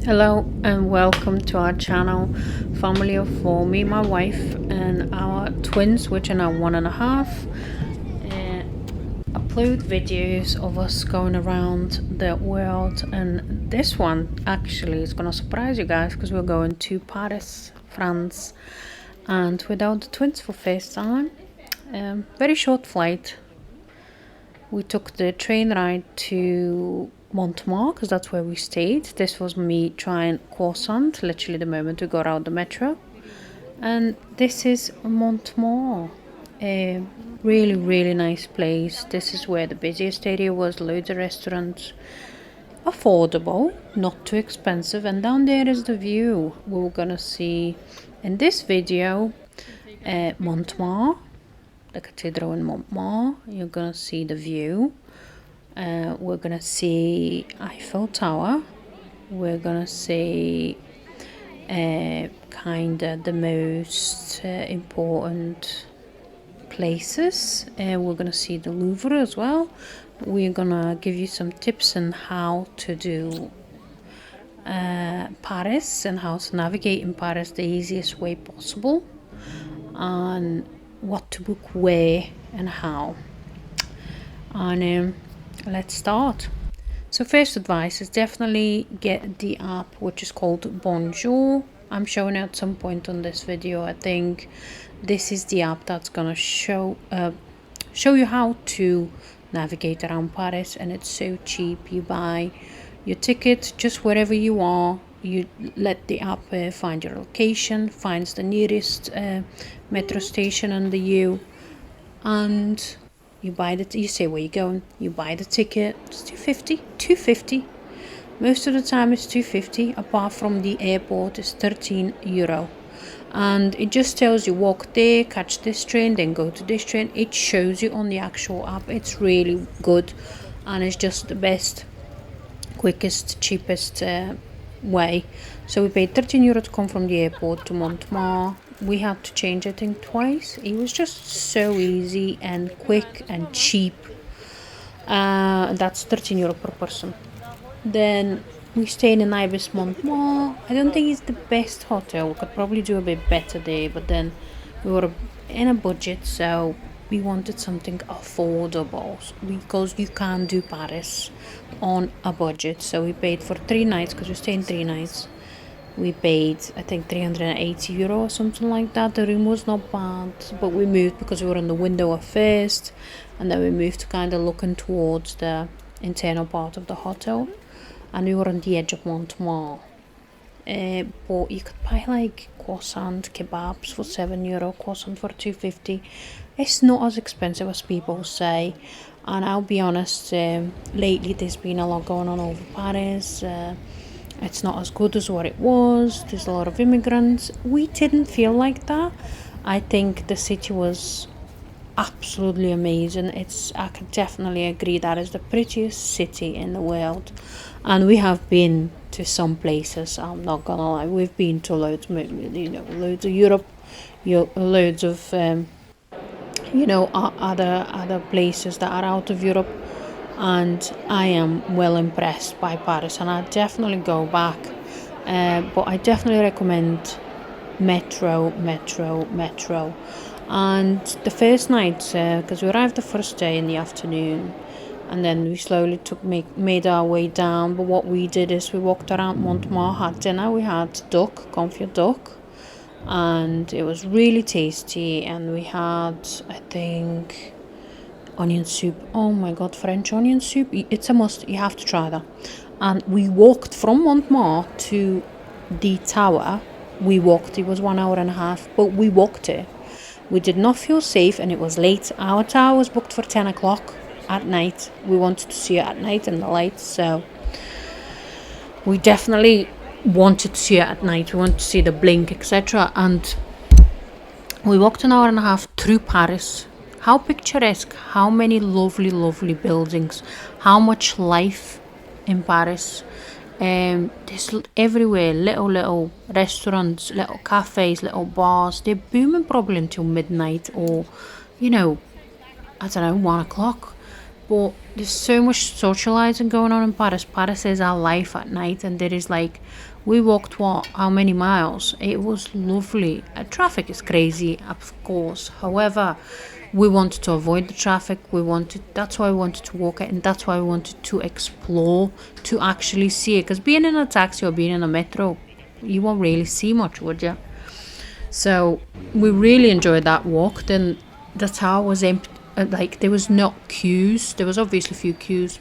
Hello and welcome to our channel, family of four, me, my wife and our twins, which are now 1.5. Upload videos of us going around the world, and this one actually is gonna surprise you guys because we're going to Paris, France, and without the twins for first time. Very short flight. We took the train ride to Montmartre because that's where we stayed. This was me trying croissant literally the moment we got out the metro. And this is Montmartre, a really nice place. This is where the busiest area was, loads of restaurants, affordable, not too expensive, and down there is the view. We're gonna see in this video Montmartre, the cathedral in Montmartre. You're gonna see the view. We're gonna see Eiffel Tower. We're gonna see kind of the most important places. We're gonna see the Louvre as well. We're gonna give you some tips on how to do Paris and how to navigate in Paris the easiest way possible, and what to book where and how. And let's start. So first advice is definitely get the app which is called Bonjour. I'm showing it at some point on this video. I think this is the app that's gonna show you how to navigate around Paris, and it's so cheap. You buy your ticket just wherever you are. You let the app find your location, finds the nearest metro station under you, and you buy you say where you're going, you buy the ticket. It's 250. Most of the time it's 250, apart from the airport is €13. And it just tells you walk there, catch this train, then go to this train. It shows you on the actual app. It's really good, and it's just the best, quickest, cheapest way. So we paid €13 to come from the airport to Montmartre. We had to change, I think, twice. It was just so easy and quick and cheap. That's €13 per person. Then we stayed in Ibis Montmartre. I don't think it's the best hotel. We could probably do a bit better there, but then we were in a budget, so we wanted something affordable because you can't do Paris on a budget. So we paid for 3 nights because we stayed 3 nights. We paid, I think, €380 or something like that. The room was not bad, but we moved because we were in the window at first, and then we moved to kind of looking towards the internal part of the hotel, and we were on the edge of Montmartre. But you could buy like croissant kebabs for €7, croissant for €2.50. It's not as expensive as people say, and I'll be honest, lately there's been a lot going on over Paris. It's not as good as what it was. There's a lot of immigrants. We didn't feel like that. I think the city was absolutely amazing. I could definitely agree that is the prettiest city in the world. And we have been to some places, I'm not gonna lie. We've been to loads, loads of Europe, loads of other places that are out of Europe, and I am well impressed by Paris, and I definitely go back. But I definitely recommend metro. And the first night, because we arrived the first day in the afternoon, and then we slowly made our way down. But what we did is we walked around Montmartre, had dinner. We had confit duck, and it was really tasty. And we had, I think, onion soup. Oh my god, French onion soup. It's a must. You have to try that. And we walked from Montmartre to the tower. It was 1.5 hours, but we walked it. We did not feel safe, and it was late. Our tower was booked for 10 o'clock at night. We wanted to see it at night in the lights, so we definitely wanted to see it at night. We wanted to see the blink, etc. And we walked 1.5 hours through Paris. How picturesque, how many lovely buildings, how much life in Paris. There's everywhere little restaurants, little cafes, little bars. They're booming probably until midnight, or I don't know, 1 o'clock. But there's so much socializing going on in Paris. Paris is our life at night, and there is like, we walked what, how many miles? It was lovely. Traffic is crazy, of course. However, we wanted to avoid the traffic. That's why we wanted to walk it, and that's why we wanted to explore, to actually see it. Because being in a taxi or being in a metro, you won't really see much, would you? So we really enjoyed that walk. Then the tower was empty. Like, there was no queues. There was obviously a few queues.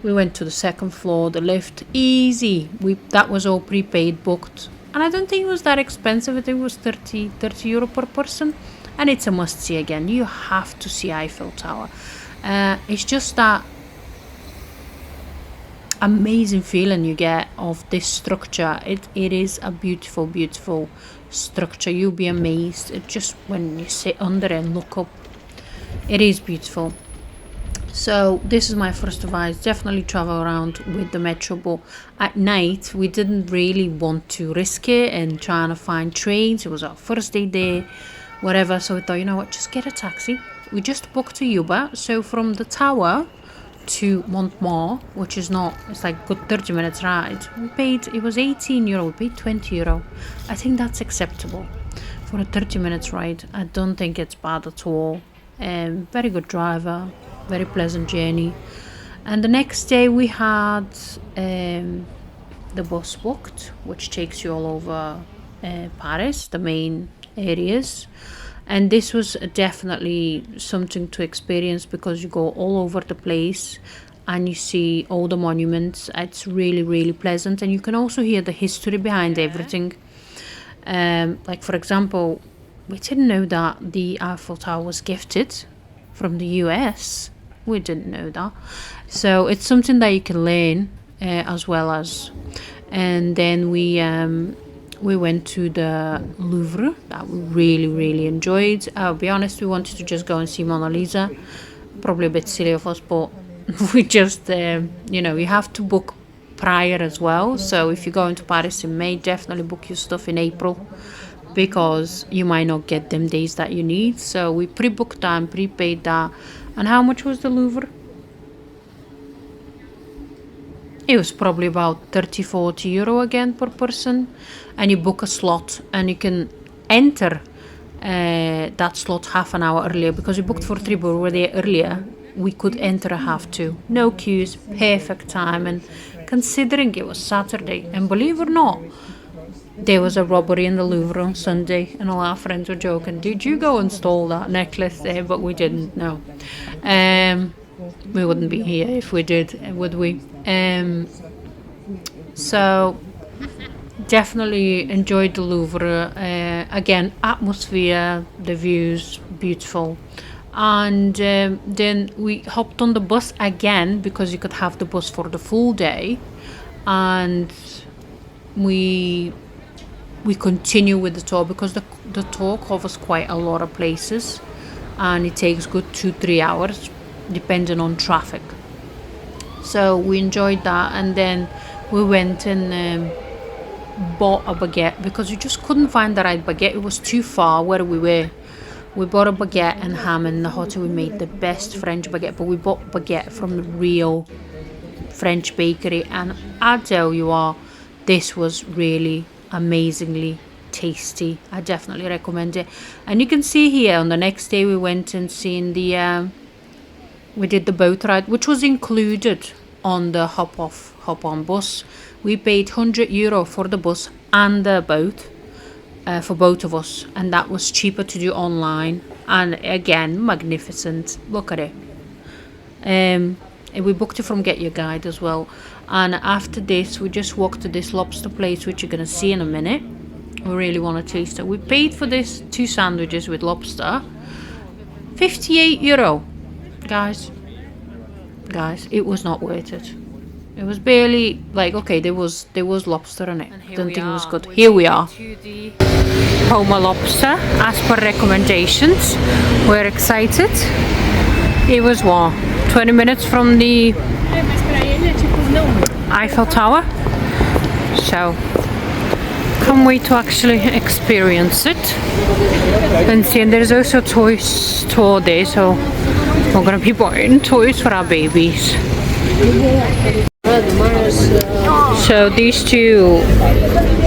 We went to the second floor, the lift, easy. That was all prepaid, booked. And I don't think it was that expensive. I think it was 30 euro per person. And it's a must see again. You have to see Eiffel Tower. It's just that amazing feeling you get of this structure. It is a beautiful, beautiful structure. You'll be amazed. It just, when you sit under it and look up, it is beautiful. So this is my first advice. Definitely travel around with the metro, but at night we didn't really want to risk it and trying to find trains. It was our first day there, whatever. So we thought, you know what, just get a taxi. We just booked a Uber. So from the tower to Montmartre, which is not, it's like a good 30 minutes ride, we paid, it was 18 euro, we paid 20 euro. I think that's acceptable for a 30 minutes ride. I don't think it's bad at all. Very good driver, very pleasant journey. And the next day we had the bus booked, which takes you all over Paris, the main areas. And this was definitely something to experience, because you go all over the place and you see all the monuments. It's really, really pleasant, and you can also hear the history behind everything. Like, for example, we didn't know that the Eiffel Tower was gifted from the US. We didn't know that. So it's something that you can learn as well as. And then we went to the Louvre, that we really, really enjoyed. I'll be honest, we wanted to just go and see Mona Lisa. Probably a bit silly of us, but we just, you have to book prior as well. So if you go into Paris in May, definitely book your stuff in April, because you might not get them days that you need. So we pre-booked that and prepaid that. And how much was the Louvre? It was probably about 30-40 euro again per person. And you book a slot, and you can enter that slot half an hour earlier, because we booked for 3, but we were there earlier. We could enter a half 2. No queues, perfect time. And considering it was Saturday, and believe it or not, there was a robbery in the Louvre on Sunday, and all our friends were joking, did you go and stole that necklace there? But we didn't, no. We wouldn't be here if we did, would we? So definitely enjoyed the Louvre. Again, atmosphere, the views, beautiful. And then we hopped on the bus again, because you could have the bus for the full day. And we continue with the tour, because the tour covers quite a lot of places, and it takes good 2-3 hours depending on traffic. So we enjoyed that, and then we went and bought a baguette, because we just couldn't find the right baguette. It was too far where we were. We bought a baguette and ham in the hotel. We made the best French baguette, but we bought baguette from the real French bakery, and I tell you what, this was really amazingly tasty. I definitely recommend it. And you can see here, on the next day we went and seen we did the boat ride, which was included on the hop on bus. We paid 100 euro for the bus and the boat for both of us, and that was cheaper to do online. And again, magnificent. Look at it. And we booked it from Get Your Guide as well. And after this, we just walked to this lobster place, which you're going to see in a minute. We really want to taste it. We paid for this 2 sandwiches with lobster, 58 euro. Guys, it was not worth it. It was barely, like, okay, there was lobster in it. Don't think it was good. Here we are. Homa lobster, as per recommendations. We're excited. It was what? 20 minutes from the Eiffel Tower. So, can't wait to actually experience it. And see, and there's also a toy store there, so We're gonna be buying toys for our babies. So these two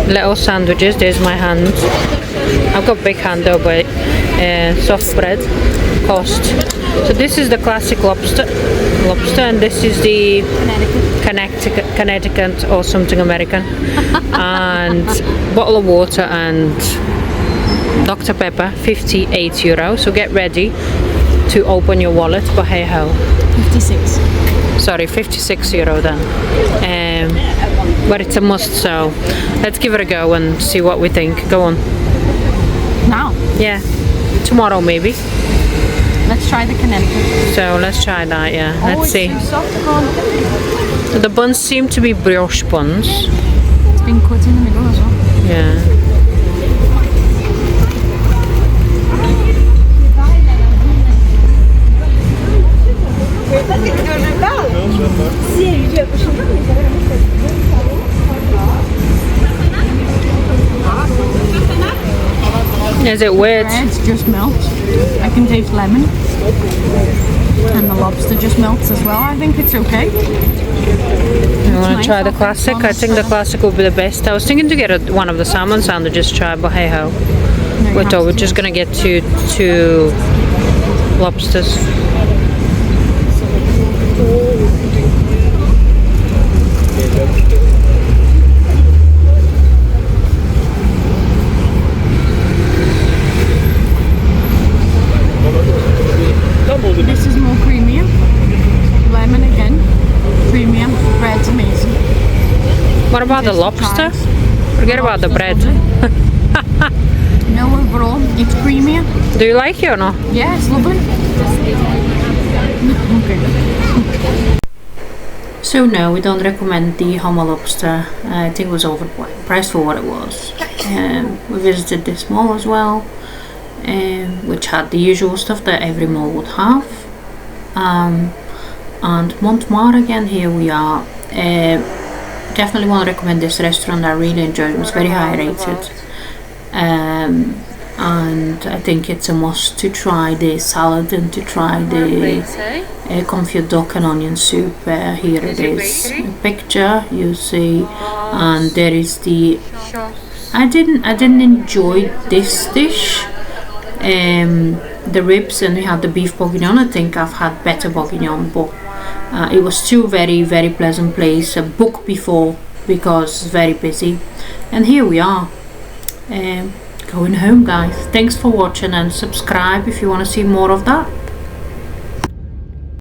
little sandwiches, there's my hand. I've got big hand though, but soft bread cost. So this is the classic lobster, and this is the Connecticut or something American, and bottle of water and Dr. Pepper, 58 €. So get ready to open your wallet, but hey ho. 56. Sorry, 56 euro then. But it's a must, so let's give it a go and see what we think. Go on. Now? Yeah. Tomorrow maybe. Let's try the Connecticut. So let's try that, yeah. Let's see. Too soft, I can't get it. The buns seem to be brioche buns. It's been cut in the middle as well. Yeah. Is it weird? Bread just melts. I can taste lemon. And the lobster just melts as well. I think it's okay. You want to try the classic? I think the classic will be the best. I was thinking to get one of the salmon sandwiches try, but hey ho. We're just gonna get two lobsters. This is more creamier. Lemon again. Creamier. Bread's amazing. What about the lobster? Forget about the bread. No, overall, it's creamier. Do you like it or not? Yeah, it's lovely. Okay. So no, we don't recommend the Homo lobster. I think it was overpriced for what it was. We visited this mall as well, which had the usual stuff that every mall would have. And Montmartre again, here we are. Definitely want to recommend this restaurant. I really enjoyed it. It was very high rated. And I think it's a must to try the salad and to try the confit duck and onion soup. Here it is, a picture you see, and there is the. I didn't enjoy this dish. The ribs, and we had the beef bourguignon. I think I've had better bourguignon, but it was still very pleasant place. Booked before because it's very busy, and here we are. Going home, guys. Thanks for watching, and subscribe if you want to see more of that.